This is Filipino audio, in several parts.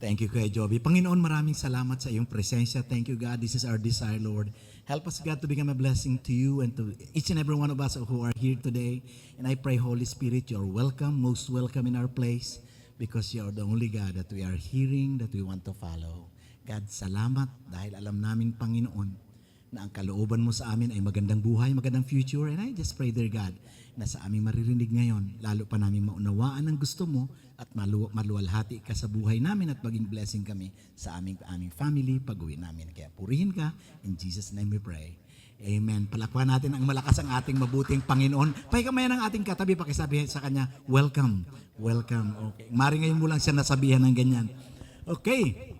Thank you, Kuya Joby. Panginoon, maraming salamat sa iyong presensya. Thank you, God. This is our desire, Lord. Help us, God, to become a blessing to you and to each and every one of us who are here today. And I pray, Holy Spirit, you are welcome, most welcome in our place because you are the only God that we are hearing, that we want to follow. God, salamat dahil alam namin, Panginoon, na ang kalooban mo sa amin ay magandang buhay, magandang future. And I just pray, dear God, na sa aming maririnig ngayon, lalo pa namin maunawaan ang gusto mo at maluwalhati ka sa buhay namin at maging blessing kami sa aming family pag-uwi namin. Kaya purihin ka. In Jesus' name we pray. Amen. Palakpakan natin ang malakas ang ating mabuting Panginoon. Pakikamayan ang ating katabi, pakisabihin sa Kanya, welcome. Welcome. Okay. Mari ngayon mo lang siya nasabihan ng ganyan. Okay.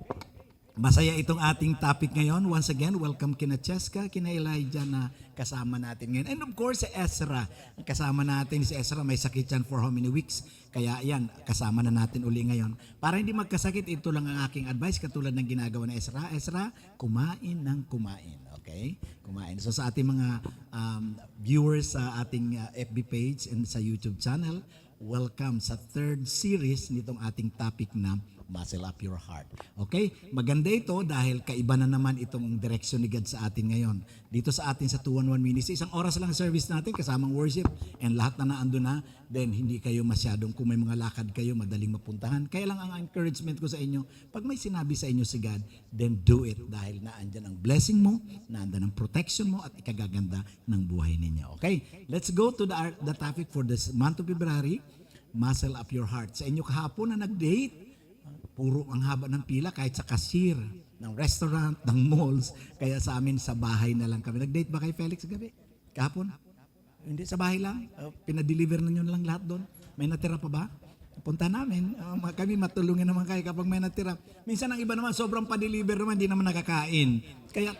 Masaya itong ating topic ngayon. Once again, welcome kina Cheska, kina Elijah na kasama natin ngayon. And of course, si Ezra. Kasama natin si Ezra, may sakit yan for how many weeks. Kaya yan, kasama na natin uli ngayon. Para hindi magkasakit, ito lang ang aking advice katulad ng ginagawa ni Ezra. Ezra, kumain ng kumain. Okay? Kumain. So sa ating mga viewers sa ating FB page and sa YouTube channel, welcome sa third series nitong ating topic na Muscle Up Your Heart. Okay? Maganda ito dahil kaiba na naman itong direksyon ni God sa atin ngayon. Dito sa atin sa 211 Ministry, isang oras lang service natin kasamang worship and lahat na naando na, then hindi kayo masyadong, kung may mga lakad kayo, madaling mapuntahan. Kaya lang ang encouragement ko sa inyo, pag may sinabi sa inyo si God, then do it dahil naandyan ang blessing mo, naandyan ang protection mo at ikagaganda ng buhay ninyo. Okay? Let's go to the topic for this month of February, Muscle Up Your Heart. Sa inyo kahapon na nag-date, puro ang haba ng pila kahit sa cashier ng restaurant, ng malls. Kaya sa amin sa bahay na lang kami. Nag-date ba kay Felix gabi? Kahapon? Hindi, sa bahay lang. Pinadeliver na nyo lang lahat doon. May natira pa ba? Punta namin. Kami matulungin naman kayo kapag may natira. Minsan ang iba naman, sobrang pa-deliver naman, hindi naman nakakain. Kaya,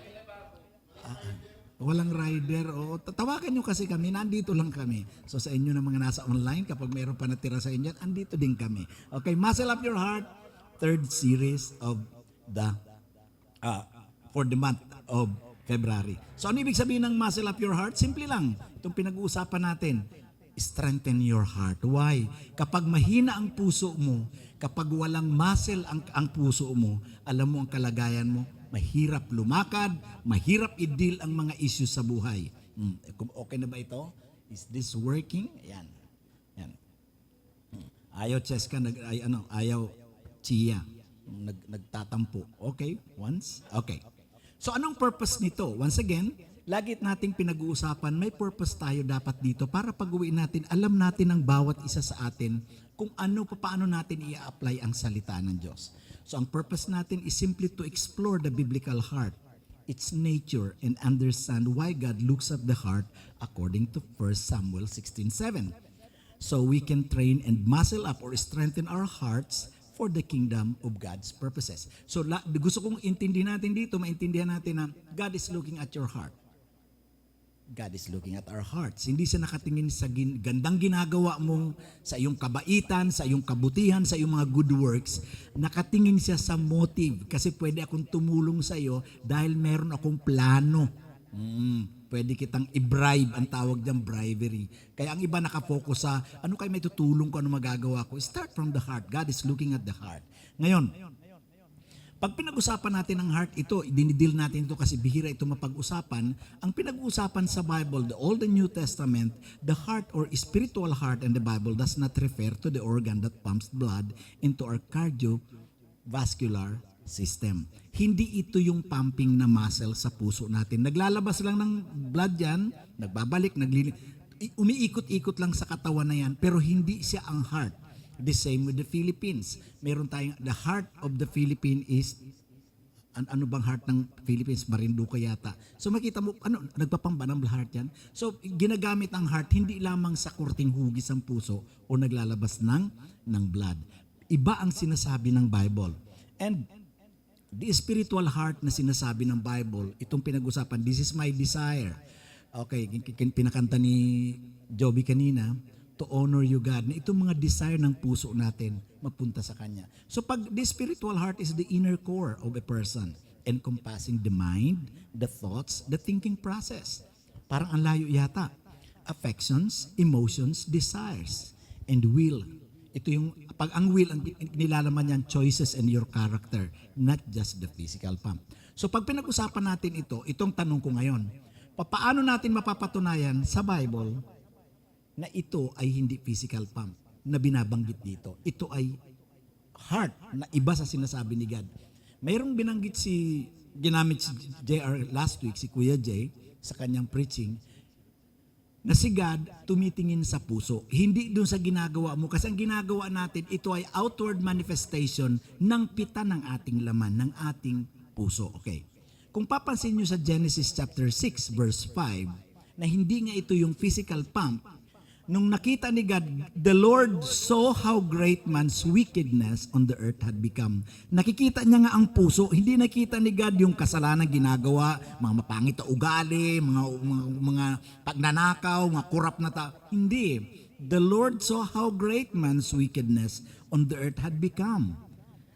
walang rider. O, tawagan nyo kasi kami, nandito lang kami. So sa inyo na mga nasa online, kapag mayroon pa natira sa inyo, andito din kami. Okay, Muscle Up Your Heart. Third series of the for the month of February. So ano ibig sabihin ng muscle up your heart? Simple lang. Itong pinag-uusapan natin, strengthen your heart. Why? Kapag mahina ang puso mo, kapag walang muscle ang puso mo, alam mo ang kalagayan mo, mahirap lumakad, mahirap i-deal ang mga issues sa buhay. Okay na ba ito? Is this working? Ayan. Yan. Ayaw Cheska, ayaw Chia, nagtatampo. Okay, once? Okay. So anong purpose nito? Once again, lagi nating pinag-uusapan, may purpose tayo dapat dito para pag-uwi natin, alam natin ang bawat isa sa atin kung paano natin i-apply ang salita ng Diyos. So ang purpose natin is simply to explore the biblical heart, its nature, and understand why God looks at the heart according to 1 Samuel 16:7. So we can train and muscle up or strengthen our hearts for the kingdom of God's purposes. So gusto kong intindihin natin dito, maintindihan natin na God is looking at your heart. God is looking at our hearts. Hindi siya nakatingin sa gandang ginagawa mo, sa iyong kabaitan, sa iyong kabutihan, sa iyong mga good works. Nakatingin siya sa motive kasi pwede akong tumulong sa iyo dahil meron akong plano. Pwede kitang i-bribe, ang tawag dyan, bribery. Kaya ang iba nakafocus sa, ano kayo may tutulong ko, ano magagawa ko? Start from the heart. God is looking at the heart. Ngayon, pag pinag-usapan natin ang heart, ito, dinidil natin ito kasi bihira ito mapag-usapan. Ang pinag-usapan sa Bible, the Old and New Testament, the heart or spiritual heart in the Bible does not refer to the organ that pumps blood into our cardiovascular system. Hindi ito yung pumping na muscle sa puso natin. Naglalabas lang ng blood yan, nagbabalik, umiikot-ikot lang sa katawan na yan, pero hindi siya ang heart. The same with the Philippines. Meron tayong, the heart of the Philippines is, ano bang heart ng Philippines? Marinduque yata. So makita mo, nagpapamba ng heart yan? So ginagamit ang heart, hindi lamang sa kurting hugis ang puso o naglalabas ng blood. Iba ang sinasabi ng Bible. And the spiritual heart na sinasabi ng Bible, itong pinag-usapan, this is my desire. Okay, pinakanta ni Joby kanina, to honor you God, na itong mga desire ng puso natin mapunta sa Kanya. So pag the spiritual heart is the inner core of a person, encompassing the mind, the thoughts, the thinking process. Parang ang layo yata. Affections, emotions, desires, and will. Ito yung Kapag ang will, ang nilalaman niyan, choices and your character, not just the physical pump. So pag pinag-usapan natin ito, itong tanong ko ngayon, paano natin mapapatunayan sa Bible na ito ay hindi physical pump na binabanggit dito? Ito ay heart na iba sa sinasabi ni God. Mayroong ginamit si JR last week, si Kuya Jay, sa kanyang preaching, na si God tumitingin sa puso. Hindi dun sa ginagawa mo. Kasi ang ginagawa natin, ito ay outward manifestation ng pita ng ating laman, ng ating puso. Okay. Kung papansin nyo sa Genesis chapter 6 verse 5, na hindi nga ito yung physical pump, nung nakita ni God, the Lord saw how great man's wickedness on the earth had become. Nakikita niya nga ang puso. Hindi nakita ni God yung kasalanan ginagawa, mga mapangit na ugali, mga pagnanakaw, mga kurap na tao. Hindi. The Lord saw how great man's wickedness on the earth had become.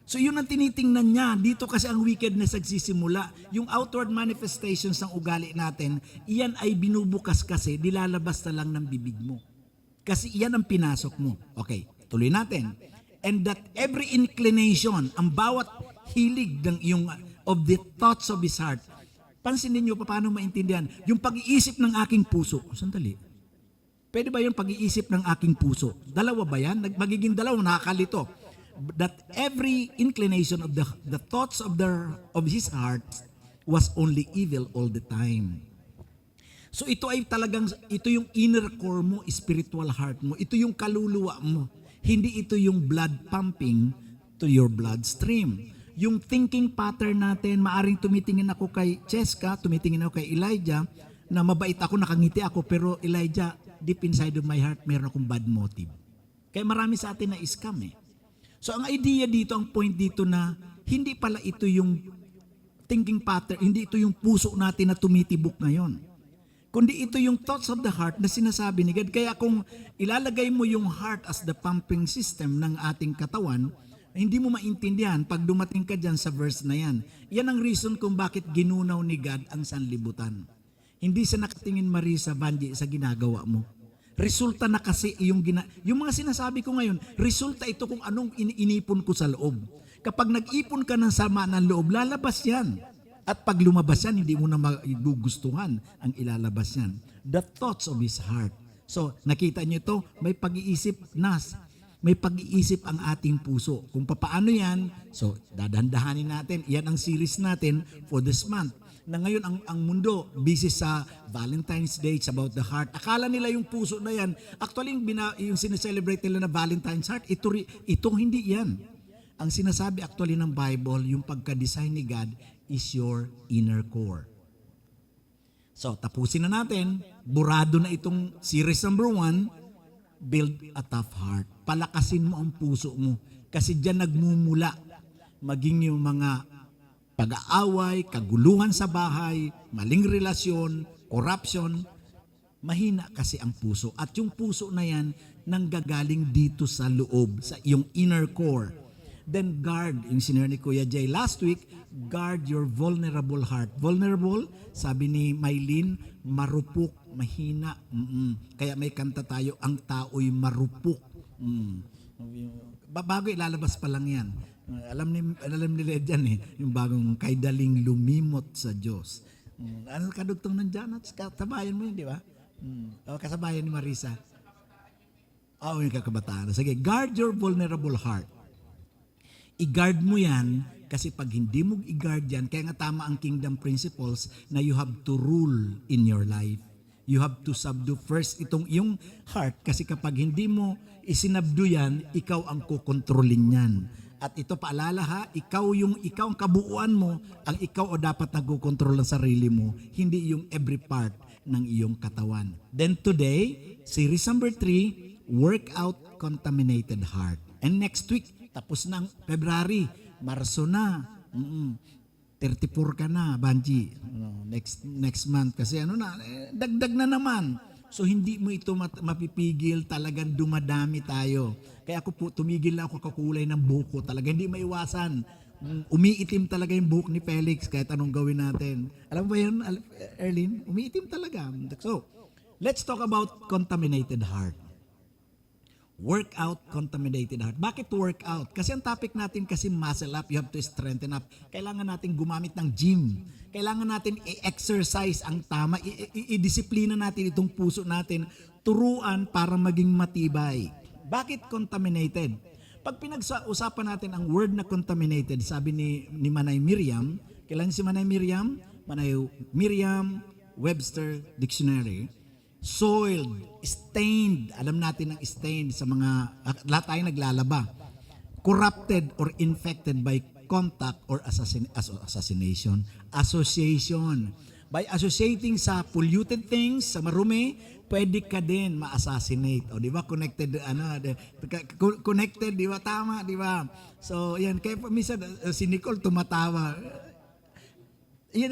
So yun ang tinitingnan niya. Dito kasi ang wickedness nagsisimula. Yung outward manifestations ng ugali natin, iyan ay binubukas kasi, nilalabas na lang ng bibig mo. Kasi iyan ang pinasok mo. Okay, tuloy natin. And that every inclination, ang bawat hilig ng iyong, of the thoughts of his heart, pansinin niyo paano maintindihan, yung pag-iisip ng aking puso. Sandali. Pwede ba yung pag-iisip ng aking puso? Dalawa ba yan? Magiging dalawa, nakakalito. That every inclination of the thoughts of his heart was only evil all the time. So ito ay talagang, ito yung inner core mo, spiritual heart mo. Ito yung kaluluwa mo. Hindi ito yung blood pumping to your bloodstream. Yung thinking pattern natin, maaring tumitingin ako kay Cheska, tumitingin ako kay Elijah, na mabait ako, nakangiti ako, pero Elijah, deep inside of my heart, meron akong bad motive. Kaya marami sa atin na scam eh. So ang idea dito, ang point dito na, hindi pala ito yung thinking pattern, hindi ito yung puso natin na tumitibok ngayon. Kundi ito yung thoughts of the heart na sinasabi ni God. Kaya kung ilalagay mo yung heart as the pumping system ng ating katawan, hindi mo maintindihan pag dumating ka dyan sa verse na yan. Yan ang reason kung bakit ginunaw ni God ang sanlibutan. Hindi sa nakatingin Marisa Banji sa ginagawa mo. Resulta na kasi yung mga sinasabi ko ngayon, resulta ito kung anong inipon ko sa loob. Kapag nag-ipon ka ng sama ng loob, lalabas yan. At pag lumabas yan, hindi mo na magugustuhan ang ilalabas yan. The thoughts of his heart. So, nakita niyo ito, may pag-iisip may pag-iisip ang ating puso. Kung paano yan, so dadandahanin natin. Yan ang series natin for this month. Na ngayon, ang mundo, busy sa Valentine's Day, it's about the heart. Akala nila yung puso na yan. Actually, yung sineselebrate nila na Valentine's heart, ito hindi yan. Ang sinasabi actually ng Bible, yung pagka-design ni God, is your inner core. So, tapusin na natin. Burado na itong series number 1, build a tough heart. Palakasin mo ang puso mo. Kasi dyan nagmumula maging yung mga pag-aaway, kaguluhan sa bahay, maling relasyon, corruption. Mahina kasi ang puso. At yung puso na yan, nanggagaling dito sa loob, sa iyong inner core. Then guard, yung sinare ni Kuya Jay last week, guard your vulnerable heart. Vulnerable, sabi ni Maylin, marupok, mahina. Kaya may kanta tayo, ang tao'y marupok. Bago ilalabas pa lang yan. Alam nila dyan eh, yung bagong kay daling lumimot sa Diyos. Ano kadugtong ng Janat? Kasabayan mo yun, di ba? Kasabayan ni Marisa. Yung kakabataan. Sige, guard your vulnerable heart. I-guard mo yan kasi pag hindi mo i-guard yan, kaya nga tama ang kingdom principles na you have to rule in your life. You have to subdue first itong iyong heart kasi kapag hindi mo isinabdo yan, ikaw ang kukontrolin yan. At ito paalala ha, ikaw ang kabuuan mo, ang ikaw o dapat nagkukontrol ng sarili mo, hindi yung every part ng iyong katawan. Then today, series number 3, work out contaminated heart. And next week, tapos ng February, Marso na. 34 ka na, Banji. Next month kasi dagdag na naman. So hindi mo ito mapipigil, talagang dumadami tayo. Kaya ako po tumigil na ako kakulay ng buhok ko. Talaga hindi maiwasan. Umiitim talaga yung buhok ni Felix kahit anong gawin natin. Alam mo ba yun, Erlyn? Umiitim talaga. So, let's talk about contaminated heart. Work out contaminated heart. Bakit work out? Kasi ang topic natin kasi muscle up, you have to strengthen up. Kailangan natin gumamit ng gym. Kailangan natin i-exercise ang tama. I-disiplina natin itong puso natin. Turuan para maging matibay. Bakit contaminated? Pag pinag-usapan natin ang word na contaminated, sabi ni Manay Miriam, kailan si Manay Miriam? Manay Miriam Webster Dictionary. Soiled, stained, alam natin ang stained sa mga, lahat tayo naglalaba. Corrupted or infected by contact or association. By associating sa polluted things, sa marumi, pwede ka din ma-assassinate. O di ba connected connected, di ba tama, di ba? So, yan kaya minsan si Nicole tumatawa. Yan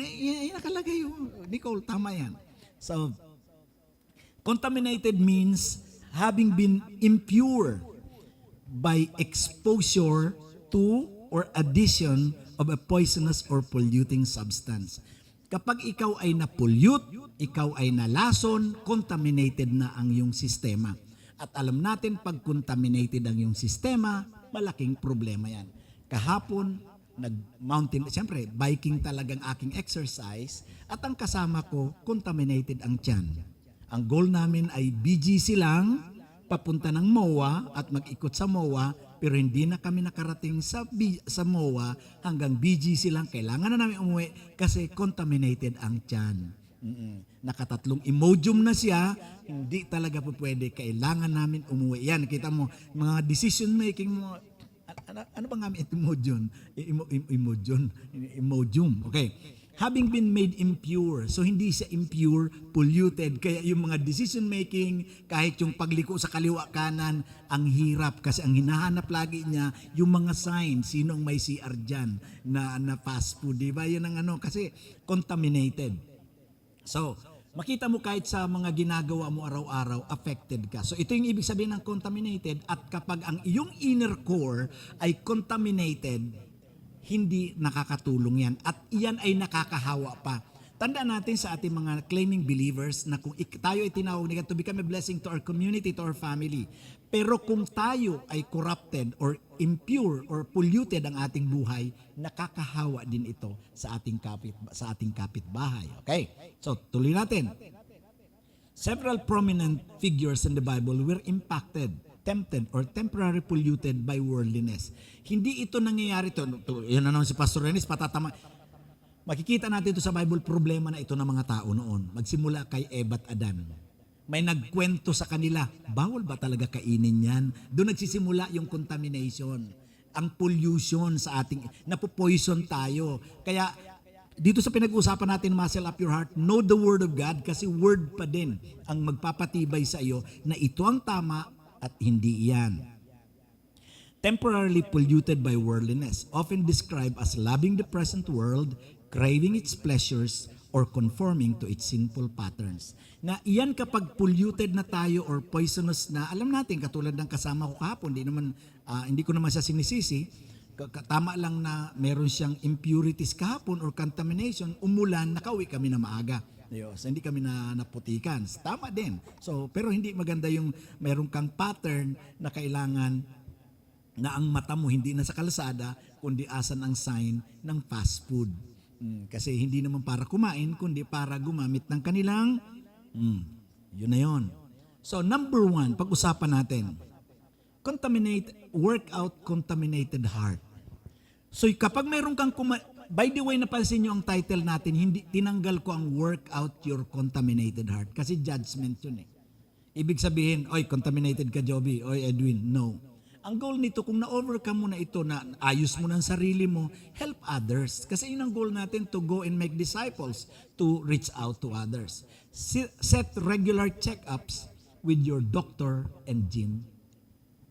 nakalagay yung Nicole, tama yan. So, contaminated means having been impure by exposure to or addition of a poisonous or polluting substance. Kapag ikaw ay na-pollute, ikaw ay nalason, contaminated na ang iyong sistema. At alam natin, pag contaminated ang iyong sistema, malaking problema yan. Kahapon, nag-mountain, siyempre, biking talagang aking exercise, at ang kasama ko, contaminated ang tiyan. Ang goal namin ay BGC lang, papunta ng MOA at mag-ikot sa MOA, pero hindi na kami nakarating sa MOA hanggang BGC lang. Kailangan na namin umuwi kasi contaminated ang tiyan. Nakatatlong Imodium na siya, hindi talaga po pwede. Kailangan namin umuwi. Yan, kita mo, mga decision making mo, ano ba nga Imodium? Imodium. Okay. Having been made impure. So hindi siya impure, polluted. Kaya yung mga decision making, kahit yung pagliko sa kaliwa kanan, ang hirap. Kasi ang hinahanap lagi niya, yung mga signs, sinong may CR dyan na fast food. Diba? Yun ang kasi contaminated. So, makita mo kahit sa mga ginagawa mo araw-araw, affected ka. So ito yung ibig sabihin ng contaminated. At kapag ang iyong inner core ay contaminated, hindi nakakatulong yan. At iyan ay nakakahawa pa. Tandaan natin sa ating mga claiming believers na kung tayo ay tinawag ni God to become a blessing to our community, to our family. Pero kung tayo ay corrupted or impure or polluted ang ating buhay, nakakahawa din ito sa ating kapitbahay. Okay? So, tuloy natin. Several prominent figures in the Bible were impacted, tempted, or temporarily polluted by worldliness. Hindi ito nangyayari to. Yan na naman si Pastor Renis, patatama. Makikita natin ito sa Bible, problema na ito ng mga tao noon. Magsimula kay Eva at Adan. May nagkwento sa kanila, bawal ba talaga kainin yan? Doon nagsisimula yung contamination, ang pollution sa ating, napopoison tayo. Kaya dito sa pinag-uusapan natin, Muscle Up Your Heart, know the Word of God kasi Word pa din ang magpapatibay sa iyo na ito ang tama at hindi iyan. Temporarily polluted by worldliness, often described as loving the present world, craving its pleasures, or conforming to its sinful patterns. Na iyan kapag polluted na tayo or poisonous na, alam natin, katulad ng kasama ko kahapon, hindi ko naman siya sinisisi, tama lang na meron siyang impurities kahapon or contamination, umulan, nakauwi kami na maaga. So, hindi kami naputikan. Tama din. So, pero hindi maganda yung meron kang pattern na kailangan na ang mata mo hindi na sa kalsada, kundi asan ang sign ng fast food. Kasi hindi naman para kumain, kundi para gumamit ng kanilang, yun na yun. So, number 1, pag-usapan natin, workout contaminated heart. So, kapag meron kang by the way, napansin nyo ang title natin, hindi tinanggal ko ang work out your contaminated heart. Kasi judgment yun eh. Ibig sabihin, oy, contaminated ka, Joby. Oy, Edwin. No. Ang goal nito, kung na-overcome mo na ito, na ayos mo ng sarili mo, help others. Kasi yun ang goal natin, to go and make disciples, to reach out to others. Set regular check-ups with your doctor and gym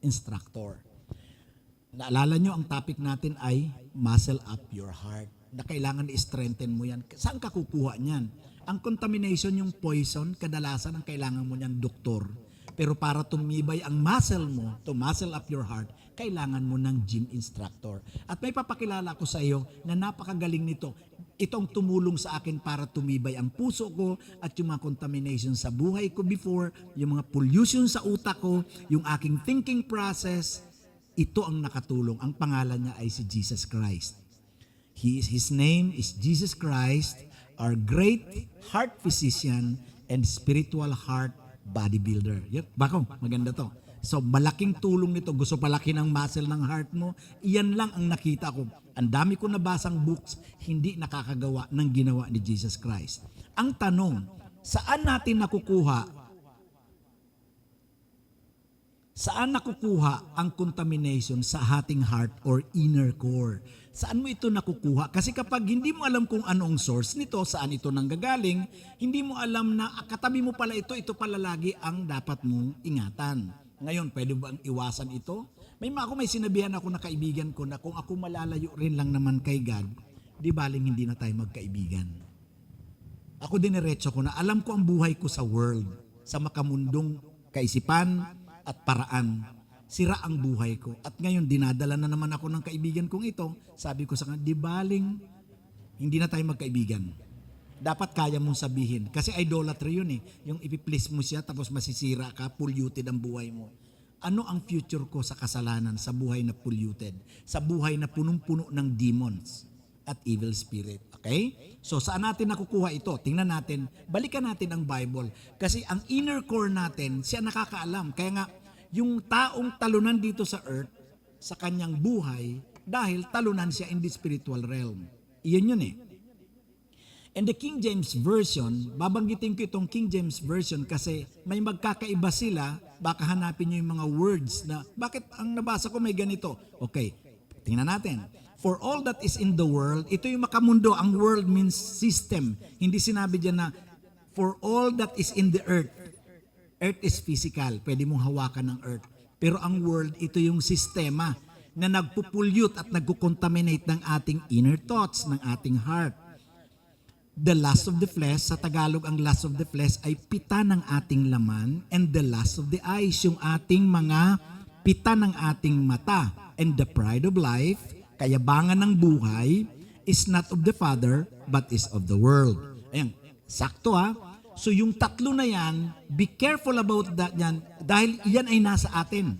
instructor. Naalala nyo, ang topic natin ay muscle up your heart. Na kailangan i-strengthen mo yan. Saan ka kukuha niyan? Ang contamination, yung poison, kadalasan ang kailangan mo niyan doktor. Pero para tumibay ang muscle mo, to muscle up your heart, kailangan mo ng gym instructor. At may papakilala ko sa iyo na napakagaling nito. Itong tumulong sa akin para tumibay ang puso ko at yung mga contamination sa buhay ko before, yung mga pollution sa utak ko, yung aking thinking process, ito ang nakatulong. Ang pangalan niya ay si Jesus Christ. His name is Jesus Christ, our great heart physician and spiritual heart bodybuilder. Yep, bako, maganda to. So malaking tulong nito, gusto palaki ng muscle ng heart mo, iyan lang ang nakita ko. Ang dami ko nabasang books, hindi nakakagawa ng ginawa ni Jesus Christ. Ang tanong, saan natin nakukuha ang contamination sa ating heart or inner core? Saan mo ito nakukuha? Kasi kapag hindi mo alam kung anong source nito, saan ito nanggagaling, hindi mo alam na katabi mo pala ito pala lagi ang dapat mong ingatan. Ngayon, pwede ba ang iwasan ito? May sinabihan ako na kaibigan ko na kung ako malalayo rin lang naman kay God, di baling hindi na tayo magkaibigan. Ako diniretso ko na alam ko ang buhay ko sa world, sa makamundong kaisipan at paraan. Sira ang buhay ko. At ngayon, dinadala na naman ako ng kaibigan kong ito. Sabi ko sa kanya, di baling hindi na tayo magkaibigan. Dapat kaya mong sabihin. Kasi idolatry yun eh. Yung ipiplease mo siya tapos masisira ka, polluted ang buhay mo. Ano ang future ko sa kasalanan, sa buhay na polluted? Sa buhay na punong-puno ng demons at evil spirit. Okay? So saan natin nakukuha ito? Tingnan natin, balikan natin ang Bible. Kasi ang inner core natin, siya nakakaalam. Kaya nga, yung taong talunan dito sa earth, sa kanyang buhay, dahil talunan siya in the spiritual realm. Iyon yun eh. And the King James Version, babanggitin ko itong King James Version kasi may magkakaiba sila, baka hanapin nyo yung mga words na, bakit ang nabasa ko may ganito? Okay, tingnan natin. For all that is in the world, ito yung makamundo, ang world means system. Hindi sinabi dyan na, for all that is in the earth. Earth is physical, pwede mong hawakan ng earth. Pero ang world, ito yung sistema na nagpupulyut at nagkukontaminate ng ating inner thoughts, ng ating heart. The lust of the flesh, sa Tagalog ang lust of the flesh ay pita ng ating laman, and the lust of the eyes, yung ating mga pita ng ating mata, and the pride of life, kayabangan ng buhay, is not of the Father, but is of the world. Ayan, sakto ha. So yung tatlo na yan, be careful about that yan, dahil yan ay nasa atin.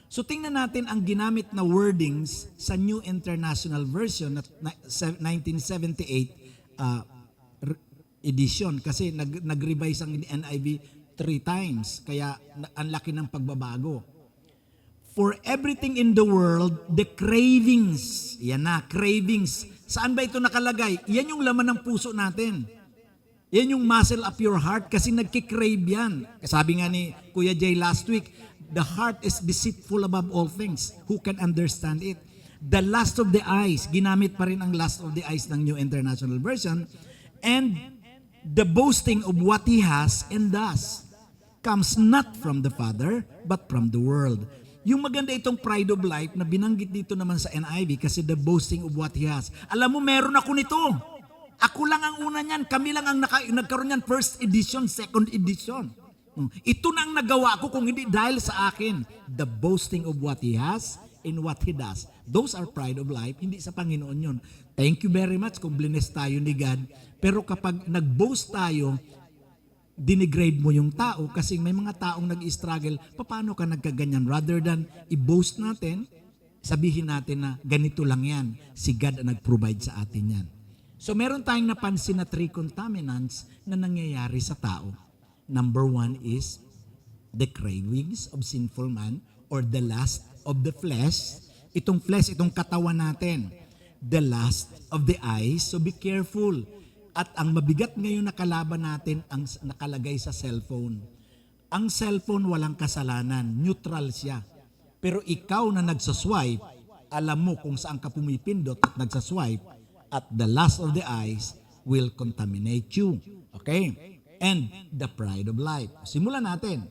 So tingnan natin ang ginamit na wordings sa New International Version na 1978 edition kasi nag-revise ang NIV 3 times kaya ang laki ng pagbabago. For everything in the world, the cravings, yan na, cravings. Saan ba ito nakalagay? Yan yung laman ng puso natin. Yan yung muscle up your heart kasi nagkikrave yan. Sabi nga ni Kuya Jay last week, the heart is deceitful above all things. Who can understand it? The lust of the eyes, ginamit pa rin ang lust of the eyes ng New International Version, and the boasting of what he has and does comes not from the Father, but from the world. Yung maganda itong pride of life na binanggit dito naman sa NIV kasi the boasting of what he has. Alam mo, meron ako nito. Ako lang ang una niyan. Kami lang ang nagkaroon niyan first edition, second edition. Ito na ang nagawa ko kung hindi dahil sa akin. The boasting of what he has and what he does. Those are pride of life. Hindi sa Panginoon yun. Thank you very much kung bless tayo ni God. Pero kapag nag-boast tayo, dinigrade mo yung tao kasi may mga taong nag-struggle, paano ka nagkaganyan? Rather than i-boast natin, sabihin natin na ganito lang yan. Si God ang nag-provide sa atin yan. So meron tayong napansin na 3 contaminants na nangyayari sa tao. Number 1 is the cravings of sinful man or the lust of the flesh. Itong flesh, itong katawan natin. The lust of the eyes. So be careful. At ang mabigat ngayon na kalaban natin ang nakalagay sa cellphone. Ang cellphone walang kasalanan, neutral siya. Pero ikaw na nagsaswipe, alam mo kung saan ka pumipindot at nagsaswipe, at the lust of the eyes will contaminate you. Okay? And the pride of life. Simulan natin.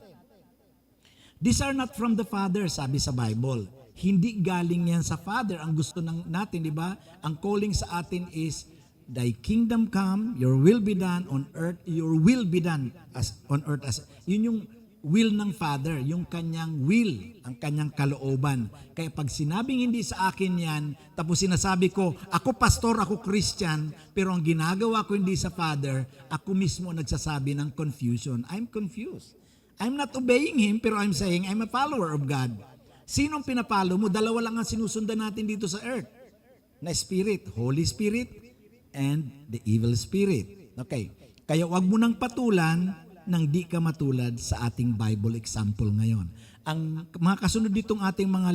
These are not from the Father, sabi sa Bible. Hindi galing yan sa Father. Ang gusto natin, di ba? Ang calling sa atin is, Thy kingdom come, your will be done on earth, your will be done as on earth as. Yun yung will ng Father, yung kanyang will, ang kanyang kalooban. Kaya pag sinabing hindi sa akin yan, tapos sinasabi ko, ako pastor, ako Christian, pero ang ginagawa ko hindi sa Father, ako mismo nagsasabi ng confusion. I'm confused. I'm not obeying Him, pero I'm saying I'm a follower of God. Sinong pinapalo mo? Dalawa lang ang sinusundan natin dito sa earth na spirit, Holy Spirit and the evil spirit. Okay, kaya wag mo nang patulan nang di ka matulad sa ating Bible example ngayon. Ang mga kasunod ditong ating mga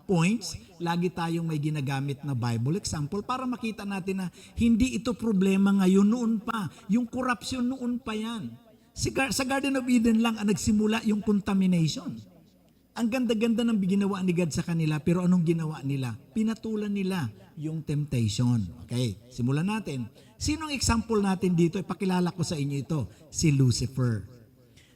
points, lagi tayong may ginagamit na Bible example para makita natin na hindi ito problema ngayon, noon pa. Yung corruption noon pa yan. Sa Garden of Eden lang ang nagsimula yung contamination. Ang ganda-ganda ng ginawa ni God sa kanila, pero anong ginawa nila? Pinatulan nila yung temptation. Okay, simulan natin. Sinong example natin dito? Ipakilala ko sa inyo ito, si Lucifer.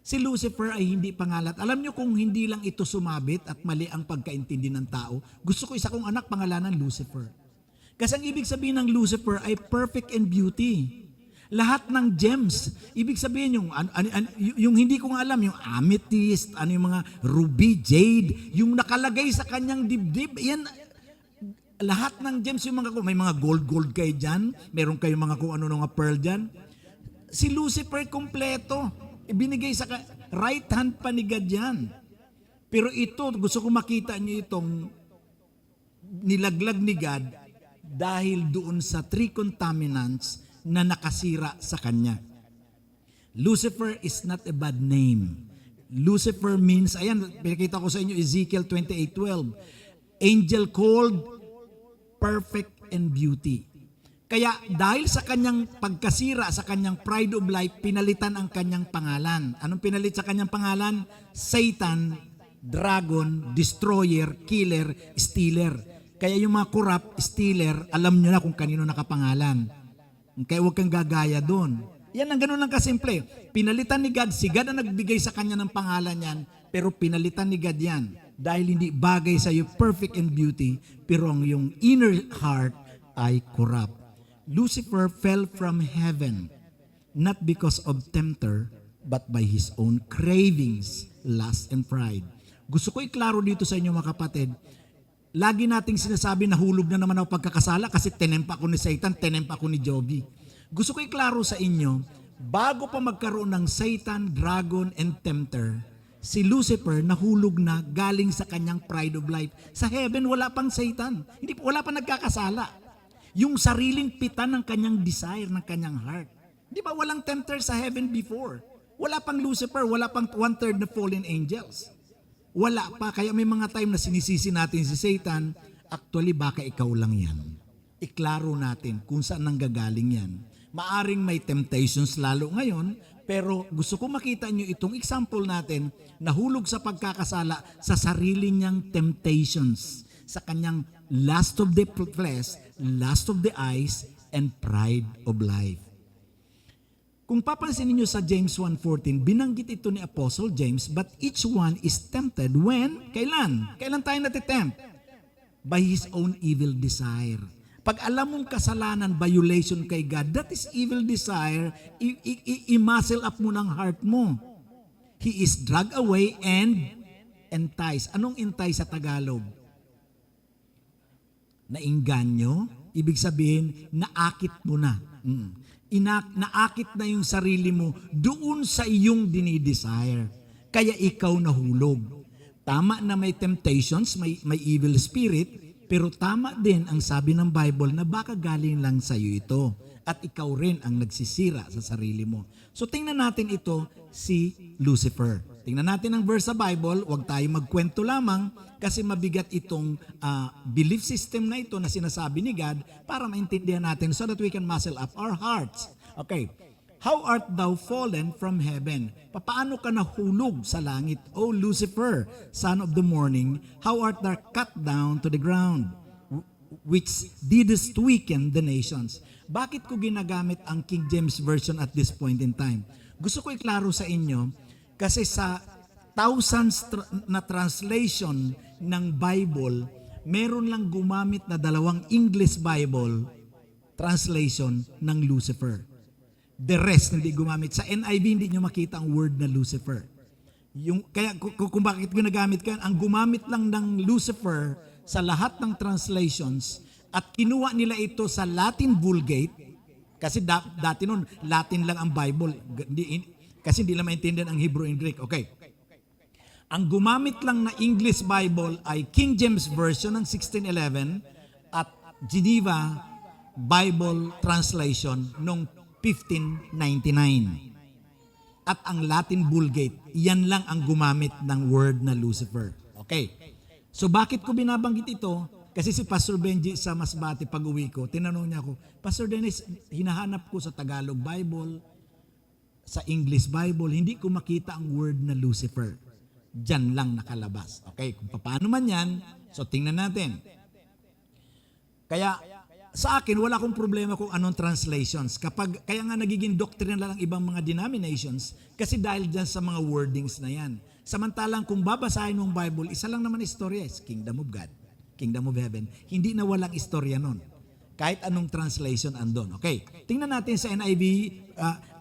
Si Lucifer ay hindi pangalan. Alam niyo kung hindi lang ito sumabit at mali ang pagkaintindi ng tao, gusto ko isa kong anak pangalanan Lucifer. Kasi ang ibig sabihin ng Lucifer ay perfect and beauty. Lahat ng gems. Ibig sabihin yung hindi ko nga alam, yung amethyst, ano yung mga ruby, jade, yung nakalagay sa kanyang dibdib, yan, lahat ng gems, yung mga, may mga gold kayo dyan, meron kayo mga kung ano nga pearl dyan. Si Lucifer kompleto, ibinigay sa right hand pa ni God yan. Pero ito, gusto ko makita niyo itong nilaglag ni God dahil doon sa three contaminants na nakasira sa kanya. Lucifer is not a bad name. Lucifer means, ayan, pinakita ko sa inyo, Ezekiel 28:12. Angel called perfect and beauty. Kaya dahil sa kanyang pagkasira, sa kanyang pride of life, pinalitan ang kanyang pangalan. Anong pinalit sa kanyang pangalan? Satan, dragon, destroyer, killer, stealer. Kaya yung mga corrupt, stealer, alam nyo na kung kanino nakapangalan. Kaya huwag kang gagaya doon. Yan ang ganun lang kasimple. Pinalitan ni God, si God ang nagbigay sa kanya ng pangalan yan, pero pinalitan ni God yan. Dahil hindi bagay sa iyo perfect and beauty, pero ang yung inner heart ay corrupt. Lucifer fell from heaven, not because of tempter, but by his own cravings, lust, and pride. Gusto ko iklaro dito sa inyo mga kapatid, lagi nating sinasabi na hulog na naman ako pagkakasala kasi tinempa ko ni Satan, tinempa ko ni Joby. Gusto ko iklaro sa inyo, bago pa magkaroon ng Satan, dragon, and tempter, si Lucifer nahulog na galing sa kanyang pride of life. Sa heaven, wala pang Satan. Wala pang nagkakasala. Yung sariling pitan ng kanyang desire, ng kanyang heart. Di ba walang tempter sa heaven before? Wala pang Lucifer, wala pang 1/3 na fallen angels. Wala pa, kaya may mga time na sinisisi natin si Satan, actually baka ikaw lang yan. Iklaro natin kung saan nanggagaling yan. Maaring may temptations lalo ngayon, pero gusto ko makita nyo itong example natin, nahulog sa pagkakasala sa sarili niyang temptations, sa kanyang lust of the flesh, lust of the eyes, and pride of life. Kung papansin niyo sa James 1:14, binanggit ito ni Apostle James, but each one is tempted when? Kailan? Kailan tayo natitempt? By his own evil desire. Pag alam mong kasalanan, violation kay God, that is evil desire, i-muscle up mo ng heart mo. He is dragged away and entice. Anong entice sa Tagalog? Nainganyo? Ibig sabihin, naakit mo na. Naakit na yung sarili mo doon sa iyong dinidesire. Kaya ikaw nahulog. Tama na may temptations, may evil spirit, pero tama din ang sabi ng Bible na baka galing lang sa iyo ito. At ikaw rin ang nagsisira sa sarili mo. So tingnan natin ito, si Lucifer. Tingnan natin ang verse sa Bible, huwag tayo magkwento lamang kasi mabigat itong belief system na ito na sinasabi ni God para maintindihan natin so that we can muscle up our hearts. Okay, how art thou fallen from heaven? Paano ka nahulog sa langit, O Lucifer, son of the morning? How art thou cut down to the ground, which didst weaken the nations? Bakit ko ginagamit ang King James Version at this point in time? Gusto ko iklaro sa inyo, kasi sa thousands na translation ng Bible, meron lang gumamit na 2 English Bible translation ng Lucifer. The rest hindi gumamit. Sa NIV hindi nyo makita ang word na Lucifer. Kaya kung bakit ginagamit ka, ang gumamit lang ng Lucifer sa lahat ng translations at kinuha nila ito sa Latin Vulgate, kasi dati nun, Latin lang ang Bible, kasi hindi lang maintindihan ang Hebrew and Greek. Okay. Ang gumamit lang na English Bible ay King James Version ng 1611 at Geneva Bible Translation noong 1599. At ang Latin Vulgate, yan lang ang gumamit ng word na Lucifer. Okay. So bakit ko binabanggit ito? Kasi si Pastor Benji sa Masbate pag-uwi ko, tinanong niya ako, Pastor Dennis, hinahanap ko sa Tagalog Bible, sa English Bible, hindi ko makita ang word na Lucifer. Diyan lang nakalabas. Okay, kung paano man yan, so tingnan natin. Kaya sa akin, wala akong problema kung anong translations. Kaya nga nagiging doctrine lang ang ibang mga denominations kasi dahil dyan sa mga wordings na yan. Samantalang kung babasahin ng Bible, isa lang naman istorya, is Kingdom of God, Kingdom of Heaven. Hindi na walang istorya nun. Kahit anong translation andon. Okay, tingnan natin sa NIV,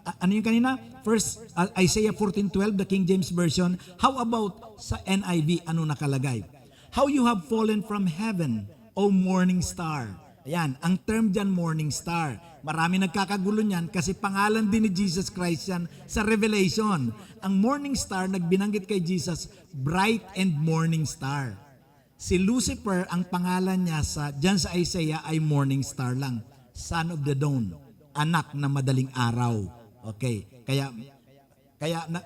ano yung kanina? First, Isaiah 14:12, the King James Version. How about sa NIV, ano nakalagay? How you have fallen from heaven, O morning star. Ayan, ang term dyan, morning star. Marami nagkakagulo niyan kasi pangalan din ni Jesus Christ yan sa Revelation. Ang morning star, nagbinanggit kay Jesus, bright and morning star. Si Lucifer, ang pangalan niya dyan sa Isaiah ay morning star lang. Son of the dawn, anak na madaling araw. Okay, kaya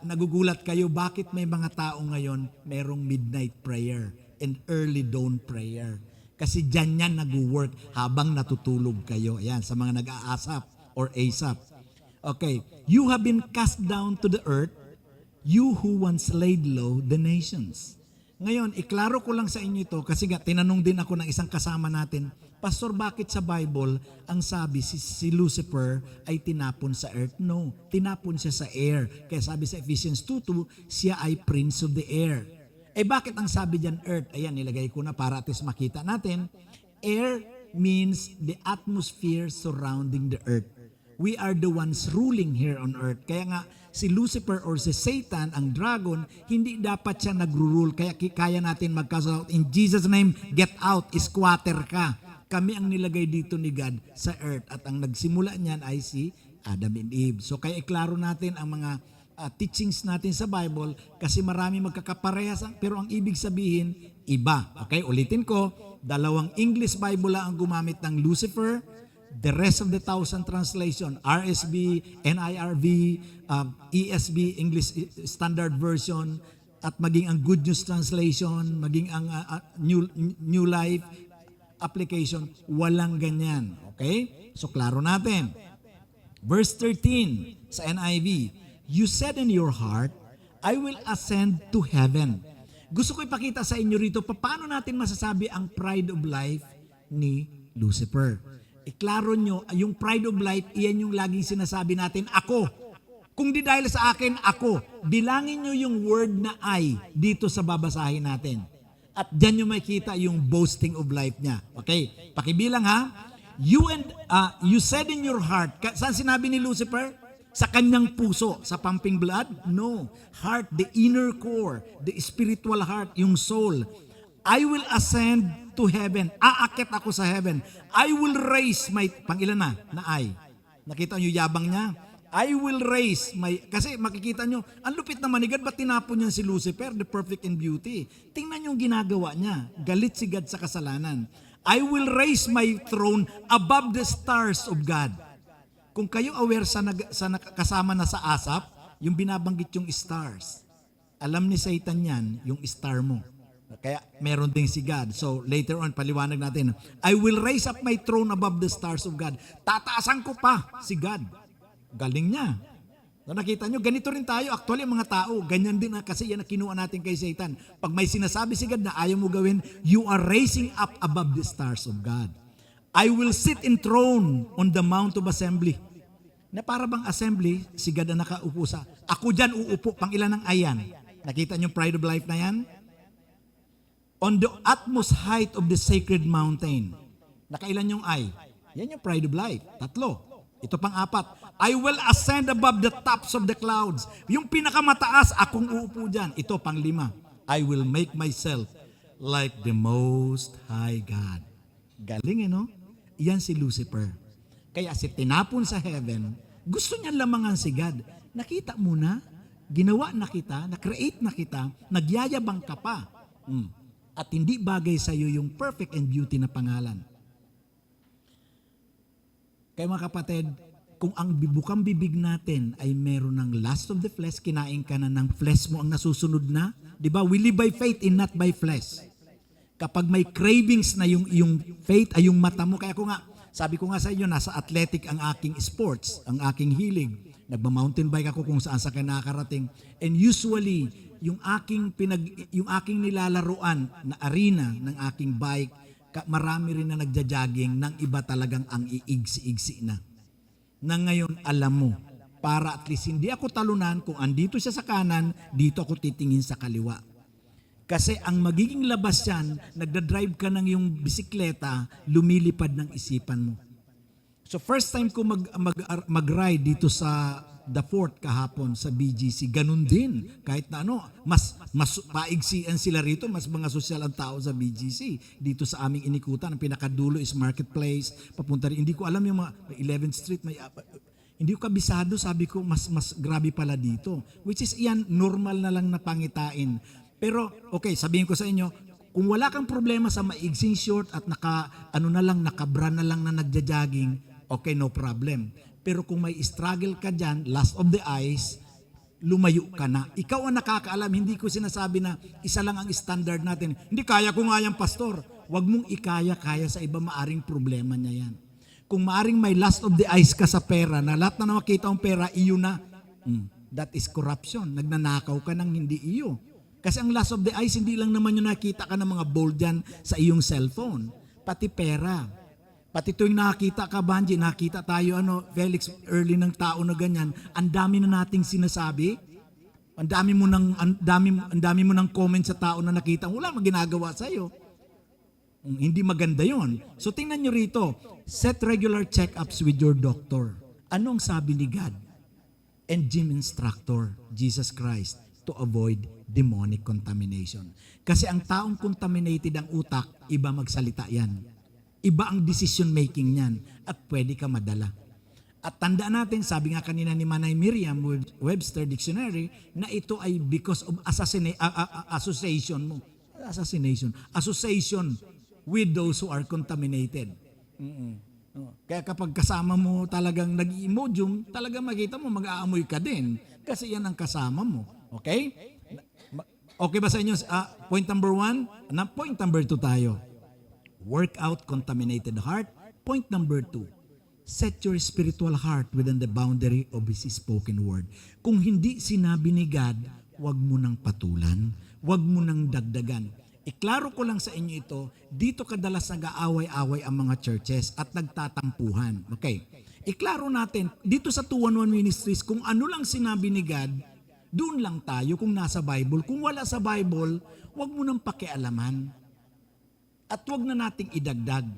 nagugulat kayo, bakit may mga tao ngayon merong midnight prayer and early dawn prayer? Kasi dyan yan nag-work habang natutulog kayo. Ayan, sa mga nag-aasap or ASAP. Okay, you have been cast down to the earth, you who once laid low the nations. Ngayon, iklaro ko lang sa inyo ito kasi tinanong din ako ng isang kasama natin, Pastor, bakit sa Bible ang sabi si Lucifer ay tinapon sa earth? No, tinapon siya sa air. Kaya sabi sa Ephesians 2:2, siya ay prince of the air. Bakit ang sabi dyan earth? Ayan, nilagay ko na para at least makita natin. Air means the atmosphere surrounding the earth. We are the ones ruling here on earth. Kaya nga, si Lucifer or si Satan, ang dragon, hindi dapat siya nagro-rule. Kaya natin magkasagot, in Jesus' name, get out, squatter ka. Kami ang nilagay dito ni God sa earth. At ang nagsimula niyan ay si Adam and Eve. So kaya iklaro natin ang mga teachings natin sa Bible kasi marami magkakaparehas pero ang ibig sabihin iba. Okay, ulitin ko, dalawang English Bible lang ang gumamit ng Lucifer, the rest of the 1,000 translation, RSV, NIRV, ESV, English Standard Version, at maging ang Good News Translation, maging ang New Life application, walang ganyan. Okay? So klaro natin. Verse 13 sa NIV, you said in your heart, I will ascend to heaven. Gusto ko ipakita sa inyo rito, paano natin masasabi ang pride of life ni Lucifer? Iklaro nyo, yung pride of life, iyan yung laging sinasabi natin, ako. Kung di dahil sa akin, ako. Bilangin nyo yung word na I dito sa babasahin natin. At dyan nyo makita yung boasting of life niya. Okay, pakibilang ha. You said in your heart, saan sinabi ni Lucifer? Sa kanyang puso, sa pumping blood? No. Heart, the inner core, the spiritual heart, yung soul. I will ascend to heaven. Aakit ako sa heaven. I will raise my, pangilan na I. Nakita nyo yabang niya? I will raise my, kasi makikita nyo, ang lupit naman ni God, ba't tinapon niya si Lucifer, the perfect in beauty? Tingnan yung ginagawa niya. Galit si God sa kasalanan. I will raise my throne above the stars of God. Kung kayo aware sa kasama na sa ASAP, yung binabanggit yung stars. Alam ni Satan yan, yung star mo. Kaya meron din si God. So later on, paliwanag natin, I will raise up my throne above the stars of God. Tataasan ko pa si God. Galing niya. So, nakita nyo, ganito rin tayo. Actually, mga tao, ganyan din kasi yan na kinuha natin kay Satan. Pag may sinasabi si God na ayaw mo gawin, you are raising up above the stars of God. I will sit enthroned on the Mount of Assembly. Na para bang assembly, si God na nakaupo sa, ako dyan uupo, pang ilan ng ayan. Nakita niyo pride of life na yan? On the utmost height of the sacred mountain. Nakailan yung ay? Yan yung pride of life. 3. Ito pang-apat, I will ascend above the tops of the clouds. Yung pinakamataas, akong uupo dyan. Ito pang-lima, I will make myself like the Most High God. Galing no? Iyan si Lucifer. Kaya si tinapon sa heaven, gusto niya lamangan si God. Nakita mo na, ginawa na kita, na-create na kita, nagyayabang ka pa. At hindi bagay sa iyo yung perfect and beauty na pangalan. Kaya mga kapatid, kung ang bukang bibig natin ay meron ng lust of the flesh, kinain ka na ng flesh mo ang nasusunod na. Di ba? We live by faith and not by flesh. Kapag may cravings na yung faith ay yung mata mo. Kaya sabi ko nga sa inyo, nasa athletic ang aking sports, ang aking hilig. Nagma-mountain bike ako kung saan sa nakakarating. And usually, yung aking nilalaruan na arena ng aking bike, marami rin na nagja-jogging, ng iba talagang ang iigsi-igsi na. Na ngayon, alam mo, para at least hindi ako talunan, kung andito siya sa kanan, dito ako titingin sa kaliwa. Kasi ang magiging labas yan, nagdadrive ka ng yung bisikleta, lumilipad ng isipan mo. So first time ko mag-ride dito sa The Fort kahapon sa BGC, ganun din. Kahit na mas paigsian sila rito, mas mga sosyal ang tao sa BGC. Dito sa aming inikutan, ang pinakadulo is Marketplace, papunta rin. Hindi ko alam yung mga 11th Street, hindi ko kabisado, sabi ko, mas grabe pala dito. Which is yan, normal na lang na pangitain. Pero, okay, sabihin ko sa inyo, kung wala kang problema sa maigsing short at nakabra na lang na nagja-jogging, okay, no problem. Pero kung may struggle ka dyan, lust of the eyes, lumayo ka na. Ikaw ang nakakaalam, hindi ko sinasabi na isa lang ang standard natin. Hindi, kaya ko nga yan, pastor. Huwag mong ikaya-kaya sa iba, maaring problema niya yan. Kung maaring may lust of the eyes ka sa pera, na lahat na makita ang pera, iyo na. That is corruption. Nagnanakaw ka ng hindi iyo. Kasi ang lust of the eyes, hindi lang naman yung nakita ka ng mga bold dyan sa iyong cellphone. Pati pera. Pati tuwing nakita ka, Banji, nakita tayo, Felix, early ng tao na ganyan, ang dami na nating sinasabi, ang dami mo ng comment sa tao na nakita, wala maginagawa sa'yo. Hindi maganda yon. So tingnan nyo rito, set regular check-ups with your doctor. Anong sabi ni God and gym instructor, Jesus Christ, to avoid demonic contamination? Kasi ang taong contaminated ang utak, iba magsalita yan. Iba ang decision making niyan at pwede ka madala. At tandaan natin, sabi nga kanina ni Manay Miriam, Webster Dictionary, na ito ay because of association with those who are contaminated. Kaya kapag kasama mo talagang nag-imodium, talagang makita mo, mag-aamoy ka din. Kasi yan ang kasama mo. Okay? Okay ba sa inyo? Point number 1? Point number 2 tayo. Work out contaminated heart. Point number 2, set your spiritual heart within the boundary of His spoken word. Kung hindi sinabi ni God, wag mo nang patulan, wag mo nang dagdagan. Iklaro ko lang sa inyo ito, dito kadalas nag-aaway-away ang mga churches at nagtatampuhan. Okay, iklaro natin, dito sa 211 Ministries, kung ano lang sinabi ni God, doon lang tayo kung nasa Bible. Kung wala sa Bible, wag mo nang pakialaman. At wag na nating idagdag.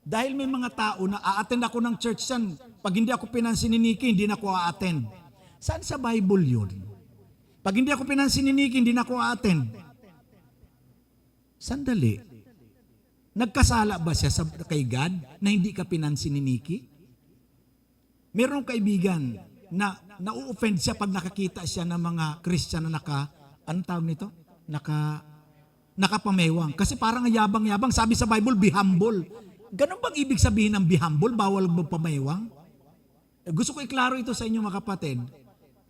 Dahil may mga tao na a-attend ako ng church yan. Pag hindi ako pinansin ni Nikki, hindi na ako a-attend. Saan sa Bible yun? Pag hindi ako pinansin ni Nikki, hindi na ako a-attend. Sandali. Nagkasala ba siya kay God na hindi ka pinansin ni Nikki? Merong kaibigan na na-offend siya pag nakakita siya ng mga Christian na anong tawag nito? Nakapamewang. Kasi parang yabang-yabang. Sabi sa Bible, be humble. Ganun bang ibig sabihin ng be humble? Bawal magpamewang? Gusto ko iklaro ito sa inyo mga kapatid.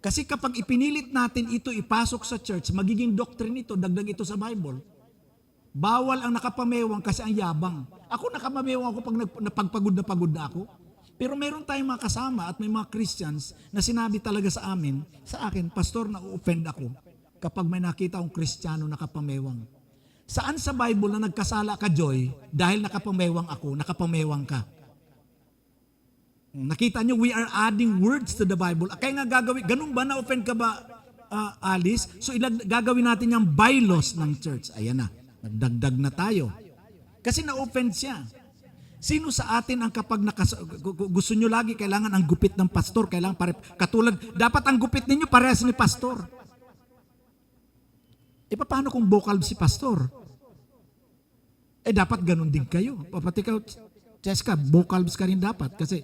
Kasi kapag ipinilit natin ito ipasok sa church, magiging doctrine ito, dagdag ito sa Bible. Bawal ang nakapamewang kasi ang yabang. Ako nakapamewang ako pag napagpagod na ako. Pero meron tayong mga kasama at may mga Christians na sinabi talaga sa akin, pastor, na-offend ako kapag may nakita akong Kristiyano nakapamewang. Saan sa Bible na nagkasala ka, Joy, dahil nakapamewang ako, nakapamewang ka? Nakita nyo, we are adding words to the Bible. Kaya nga gagawin, ganun ba, na-offend ka ba, Alice? So gagawin natin yung bylaws ng church. Ayan na, nagdagdag na tayo. Kasi na-offend siya. Sino sa atin ang kapag gusto nyo lagi kailangan ang gupit ng pastor, kailangan katulad, dapat ang gupit ninyo parehas ni pastor. E paano kung vocal si pastor? Dapat ganun din kayo. Pati ikaw, Cheska, vocal ka rin dapat. Kasi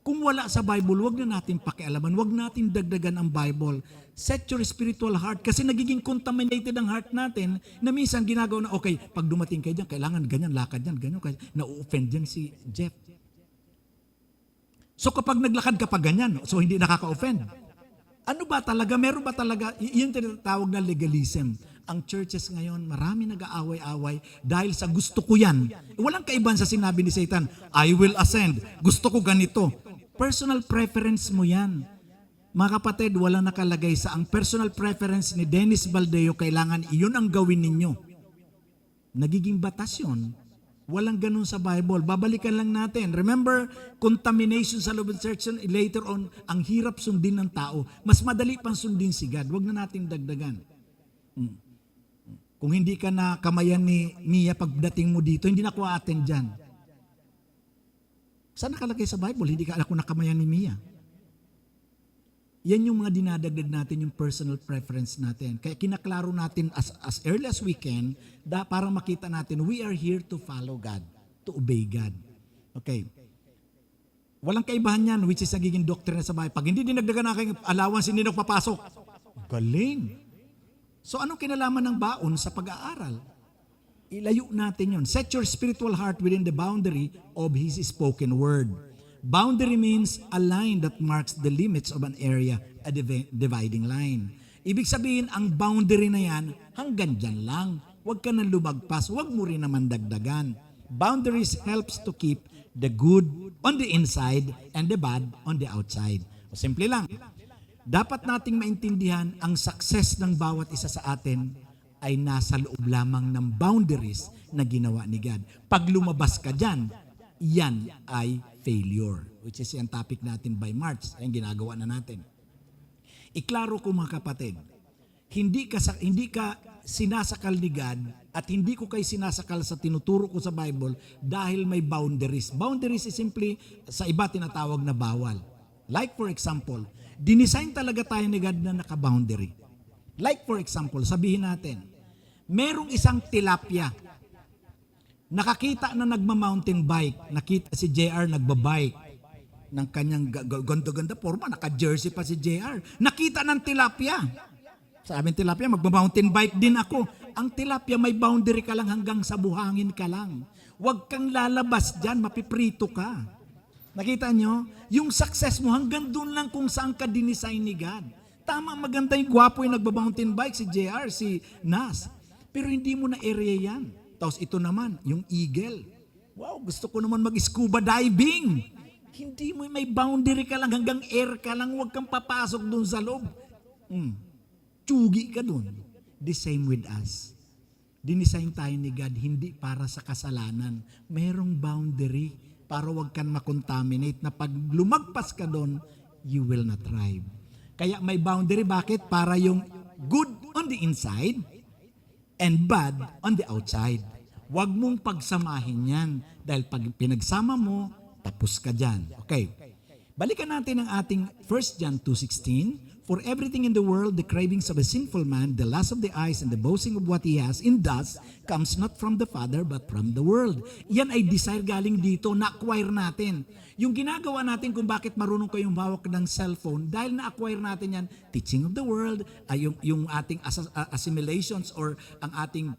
kung wala sa Bible, wag na natin pakialaman, wag natin dagdagan ang Bible. Set your spiritual heart kasi nagiging contaminated ang heart natin na minsan ginagawa na, okay, pag dumating kayo dyan, kailangan ganyan, lakad yan, ganyan, kasi na-offend yan si Jeff. So kapag naglakad ka pa ganyan, so hindi nakaka-offend. Ano ba talaga? Meron ba talaga? Yung tinatawag na legalism. Ang churches ngayon, marami nag-aaway-away dahil sa gusto ko yan. Walang kaibahan sa sinabi ni Satan, I will ascend. Gusto ko ganito. Personal preference mo yan. Mga kapatid, wala nakalagay sa ang personal preference ni Dennis Baldeo, kailangan iyon ang gawin ninyo. Nagiging batas yun. Walang ganun sa Bible. Babalikan lang natin. Remember, contamination sa loob ng church, later on, ang hirap sundin ng tao. Mas madali pang sundin si God. Huwag na natin dagdagan. Kung hindi ka na kamayan ni Mia pagdating mo dito, hindi na ako attend dyan. Saan nakalagay sa Bible? Hindi ka ako nakamayan ni Mia. Yan yung mga dinadagdag natin, yung personal preference natin. Kaya kinaklaro natin as early as we can para makita natin, we are here to follow God, to obey God. Okay. Walang kaibahan yan, which is nagiging doctrine sa Bible. Pag hindi dinagdagan na kayong allowance, hindi nagpapasok. Galing. So anong kinalaman ng baon sa pag-aaral? Ilayo natin yun. Set your spiritual heart within the boundary of His spoken word. Boundary means a line that marks the limits of an area, a dividing line. Ibig sabihin, ang boundary na yan, hanggang dyan lang. Huwag ka nang lumagpas, huwag mo rin naman dagdagan. Boundaries helps to keep the good on the inside and the bad on the outside. O simple lang. Dapat nating maintindihan ang success ng bawat isa sa atin ay nasa loob lamang ng boundaries na ginawa ni God. Pag lumabas ka dyan, yan ay failure. Which is yung topic natin by March. Yung ginagawa na natin. Iklaro ko mga kapatid, hindi ka sinasakal ni God at hindi ko kayo sinasakal sa tinuturo ko sa Bible dahil may boundaries. Boundaries is simply sa iba tinatawag na bawal. Like for example, dinisign talaga tayo ni God na naka-boundary. Like for example, sabihin natin, merong isang tilapia. Nakakita na nagma-mountain bike. Nakita si JR nagbabike ng kanyang ganda-ganda forma. Naka-jersey pa si JR. Nakita ng tilapia. Sabi ng tilapia, magma-mountain bike din ako. Ang tilapia may boundary ka lang hanggang sa buhangin ka lang. Huwag kang lalabas dyan, mapiprito ka. Nakita nyo? Yung success mo hanggang doon lang kung saan ka dinisign ni God. Tama, maganda yung gwapo yung nagba-mountain bike, si JR, si Nas. Pero hindi mo na area yan. Tapos ito naman, yung eagle. Wow, gusto ko naman mag-scuba diving. Hindi mo, may boundary ka lang, hanggang air ka lang, huwag kang papasok doon sa loob. Tsugi ka doon. The same with us. Dinisign tayo ni God, hindi para sa kasalanan. Merong boundary para huwag kang makontaminate na pag lumagpas ka doon, you will not thrive. Kaya may boundary, bakit? Para yung good on the inside and bad on the outside. Huwag mong pagsamahin yan dahil pag pinagsama mo, tapos ka dyan. Okay. Balikan natin ang ating 1 John 2:16. For everything in the world, the cravings of a sinful man, the lust of the eyes, and the boasting of what he has in does, comes not from the Father, but from the world. Yan ay desire galing dito, na-acquire natin. Yung ginagawa natin kung bakit marunong kayong hawak ng cellphone, dahil na-acquire natin yan, teaching of the world, yung ating assimilations or ang ating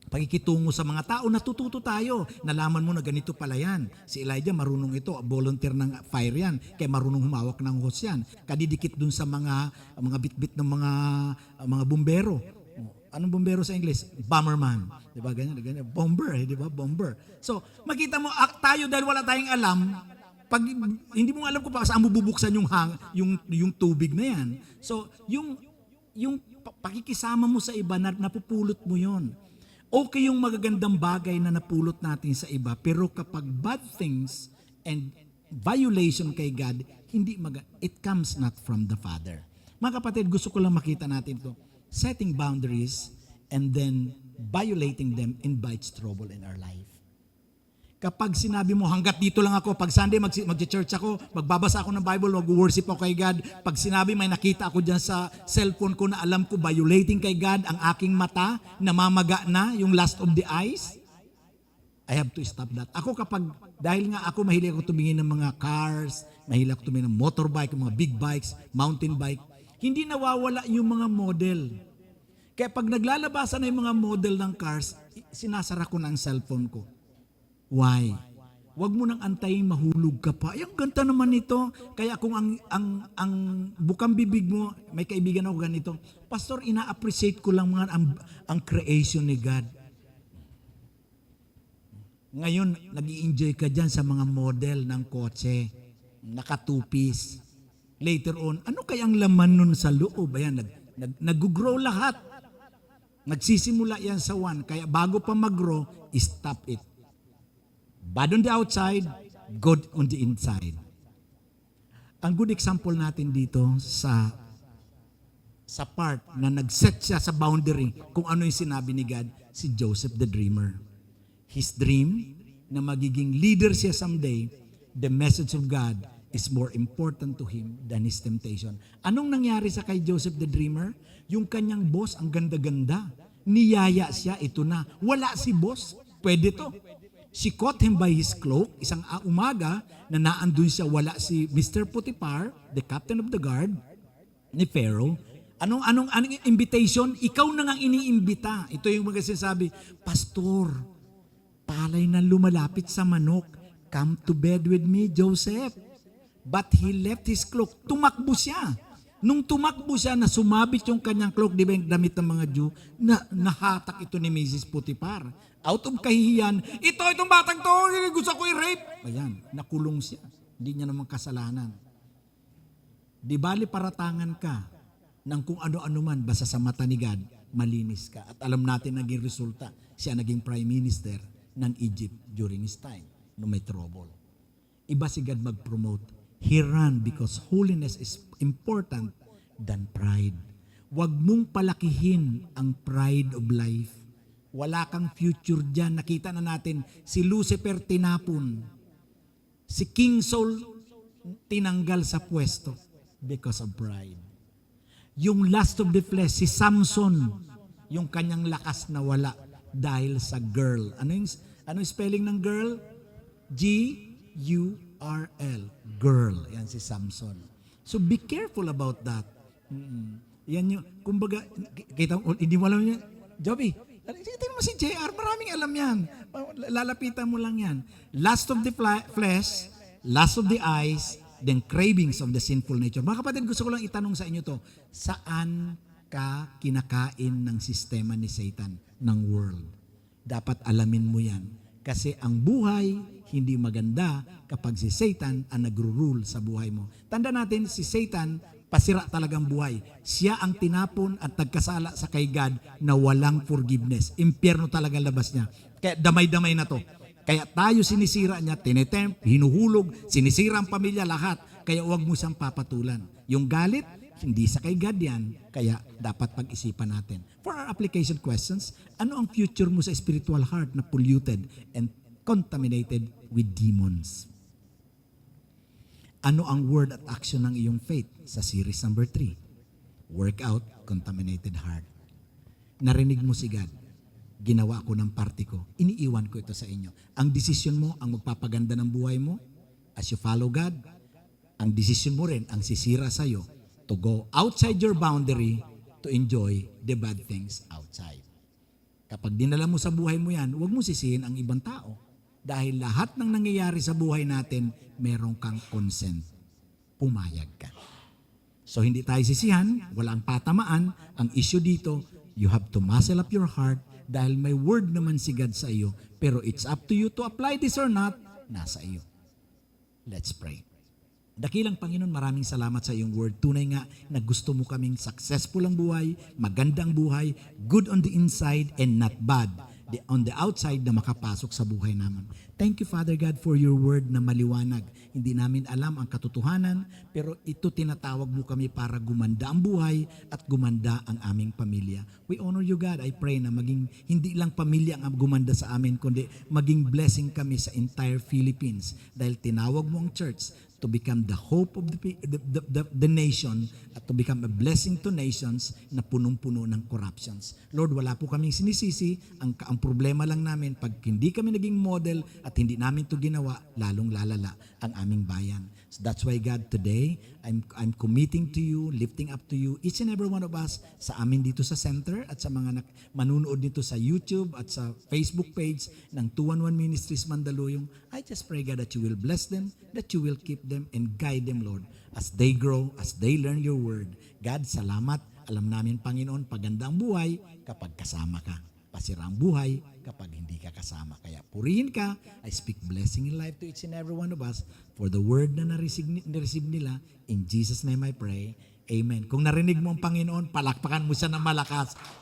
pakikitungo sa mga tao, natututo tayo. Nalaman mo na ganito pala yan. Si Elijah marunong ito, volunteer ng fire yan, kaya marunong humawak ng hose yan. Kadidikit dun sa mga bitbit ng mga bumbero. Anong bumbero sa English? Bomberman. Diba? Ganyan. Bomber, diba? Bomber. So, makita mo, tayo dahil wala tayong alam, pag hindi mo alam kung saan mo bubuksan yung tubig na yan. So, yung pakikisama mo sa iba, napupulot mo yon. Okay yung magagandang bagay na napulot natin sa iba, pero kapag bad things and violation kay God, it comes not from the Father. Mga kapatid, gusto ko lang makita natin ito. Setting boundaries and then violating them invites trouble in our life. Kapag sinabi mo, hanggat dito lang ako, pag Sunday mag-church ako, magbabasa ako ng Bible, mag-worship ako kay God. Pag sinabi may nakita ako dyan sa cellphone ko na alam ko violating kay God, ang aking mata, namamaga na, yung lust of the eyes, I have to stop that. Ako dahil nga ako mahilig ako tumingin ng mga cars, mahilig ako tumingin ng motorbike, mga big bikes, mountain bike, hindi nawawala yung mga model. Kaya pag naglalabasan na yung mga model ng cars, sinasara ko na ang cellphone ko. Why? Huwag mo nang antayin mahulog ka pa. Ay, ang ganda naman nito. Kaya kung ang bukang bibig mo, may kaibigan ako ganito, Pastor, ina-appreciate ko lang mga ang creation ni God. Ngayon, nag-i-enjoy ka dyan sa mga model ng kotse, nakatupis. Later on, ano kayang laman nun sa loob? Ayan, nag-grow lahat. Nagsisimula yan sa one. Kaya bago pa mag-grow, stop it. Bad on the outside, good on the inside. Ang good example natin dito sa part na nag-set siya sa boundary kung ano yung sinabi ni God, si Joseph the Dreamer. His dream na magiging leader siya someday, the message of God is more important to him than his temptation. Anong nangyari sa kay Joseph the Dreamer? Yung kanyang boss, ang ganda-ganda. Niyaya siya, ito na. Wala si boss. Pwede to. She caught him by his cloak. Isang umaga na naandun siya, wala si Mr. Potiphar, the captain of the guard ni Pharaoh. Anong invitation? Ikaw na ngang iniimbita. Ito yung mga sinasabi, Pastor, palay na lumalapit sa manok. Come to bed with me, Joseph. But he left his cloak. Tumakbo siya. Nung tumakbo siya na sumabit yung kanyang cloak, di ba yung damit ng mga Jew, nahatak ito ni Mrs. Potiphar. Out of kahihiyan, itong batang to, gusto ko i-rape. Ayan, nakulong siya. Hindi niya naman kasalanan. Di bali paratangan ka ng kung ano-ano man, basta sa mata ni God, malinis ka. At alam natin naging resulta, siya naging prime minister ng Egypt during his time, no may trouble. Iba si God mag-promote. He ran because holiness is important than pride. Huwag mong palakihin ang pride of life. Wala kang future dyan. Nakita na natin, si Lucifer tinapon. Si King Saul tinanggal sa pwesto because of pride. Yung lust of the flesh, si Samson, yung kanyang lakas na wala dahil sa girl. Ano yung spelling ng girl? G-U-R-L. Girl. Yan si Samson. So be careful about that. Yan yung, kumbaga, kita mo, hindi mo alam niya, Joby, tingnan mo si JR, maraming alam yan. Lalapitan mo lang yan. Lust of the flesh, lust of the eyes, then cravings of the sinful nature. Mga kapatid, gusto ko lang itanong sa inyo to, saan ka kinakain ng sistema ni Satan, ng world? Dapat alamin mo yan. Kasi ang buhay, hindi maganda kapag si Satan ang nagro-rule sa buhay mo. Tanda natin, si Satan, pasira talagang buhay. Siya ang tinapon at nagkasala sa kay God na walang forgiveness. Impyerno talaga labas niya. Kaya damay-damay na to. Kaya tayo sinisira niya, tinetempt, hinuhulog, sinisira ang pamilya, lahat. Kaya huwag mo siyang papatulan. Yung galit, hindi sa kay God yan. Kaya dapat pag-isipan natin. For our application questions, ano ang future mo sa spiritual heart na polluted and contaminated with demons? Ano ang word at action ng iyong faith sa series number 3? Work out contaminated heart. Narinig mo si God. Ginawa ko ng parte ko. Iniiwan ko ito sa inyo. Ang desisyon mo ang magpapaganda ng buhay mo as you follow God. Ang desisyon mo rin ang sisira sa iyo to go outside your boundary to enjoy the bad things outside. Kapag dinala mo sa buhay mo yan, huwag mo sisihin ang ibang tao. Dahil lahat ng nangyayari sa buhay natin, meron kang consent. Pumayag ka. So hindi tayo sisihan, walang patamaan. Ang issue dito, you have to muscle up your heart dahil may word naman si God sa iyo. Pero it's up to you to apply this or not, nasa iyo. Let's pray. Dakilang Panginoon, maraming salamat sa iyong word. Tunay nga na gusto mo kaming successful ang buhay, magandang buhay, good on the inside and not bad on the outside na makapasok sa buhay naman. Thank you, Father God, for your word na maliwanag. Hindi namin alam ang katotohanan, pero ito tinatawag mo kami para gumanda ang buhay at gumanda ang aming pamilya. We honor you, God. I pray na maging hindi lang pamilya ang gumanda sa amin, kundi maging blessing kami sa entire Philippines. Dahil tinawag mo ang church to become the hope of the nation at to become a blessing to nations na punong-puno ng corruptions. Lord, wala po kaming sinisisi. Ang problema lang namin, pag hindi kami naging model at hindi namin to ginawa, lalong lalala ang aming bayan. So that's why, God, today, I'm committing to you, lifting up to you, each and every one of us sa amin dito sa center at sa mga manunood dito sa YouTube at sa Facebook page ng 211 Ministries Mandaluyong. I just pray, God, that you will bless them, that you will keep them and guide them, Lord, as they grow, as they learn your word. God, salamat. Alam namin, Panginoon, paganda ang buhay kapag kasama ka. Pasira ang buhay kapag hindi ka kasama. Kaya purihin ka. I speak blessing in life to each and every one of us for the word na na-receive nila. In Jesus' name I pray. Amen. Kung narinig mo ang Panginoon, palakpakan mo siya ng malakas.